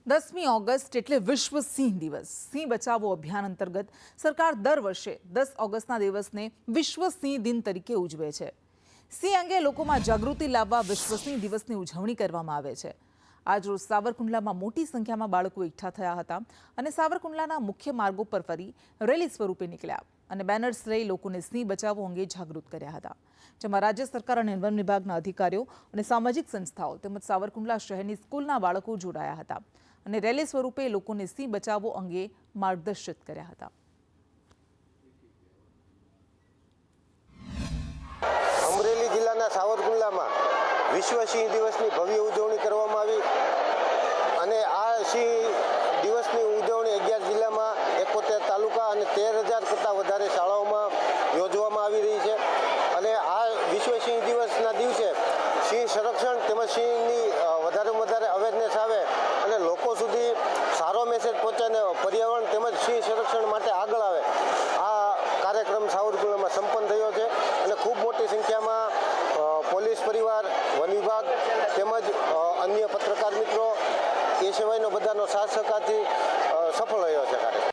10મી August એટલે વિશ્વ સિંહ દિવસ. સિંહ બચાવો અભિયાન અંતર્ગત સરકાર દર વર્ષે 10 ઓગસ્ટના દિવસને વિશ્વ સિંહ દિન તરીકે ઉજવે છે. સિંહ અંગે લોકોમાં જાગૃતિ લાવવા વિશ્વ સિંહ દિવસની ઉજવણી કરવામાં આવે છે. આજરોજ સાવરકુંડલામાં મોટી સંખ્યામાં બાળકો એકઠા થયા હતા અને સાવરકુંડલાના મુખ્ય માર્ગો પર ફરી રેલી સ્વરૂપે નીકળ્યા અને બેનર્સ લઈ લોકોને સિંહ બચાવો અંગે જાગૃત કર્યા હતા. જેમાં રાજ્ય સરકાર અને વન વિભાગના અધિકારીઓ અને સામાજિક સંસ્થાઓ તેમજ સાવરકુંડલા શહેરની સ્કૂલના બાળકો જોડાયા હતા અને રેલી સ્વરૂપે લોકોને સિંહ બચાવો અંગે માર્ગદર્શિત કર્યા હતા. અમરેલી જિલ્લાના સાવરકુંડલામાં વિશ્વ સિંહ દિવસની ભવ્ય ઉજવણી કરવામાં આવી અને આ સિંહ દિવસની ઉજવણી 11 જિલ્લામાં 71 તાલુકા અને 13,000 કરતાં વધારે શાળાઓમાં યોજવામાં આવી રહી છે. અને આ વિશ્વ સિંહ દિવસના દિવસે સિંહ સંરક્ષણ તેમજ સિંહની વધારેમાં વધારે અવેરનેસ આવે અને લોકો સુધી સારો મેસેજ પહોંચે અને પર્યાવરણ તેમજ સિંહ સંરક્ષણ માટે આગળ આવે, આ કાર્યક્રમ સાવરકુંડલામાં સંપન્ન થયો છે અને ખૂબ મોટી સંખ્યામાં પોલીસ પરિવાર, વન વિભાગ તેમજ અન્ય પત્રકાર મિત્રો એ સિવાયનો બધાનો સાથ સહકારથી સફળ રહ્યો છે કાર્યક્રમ.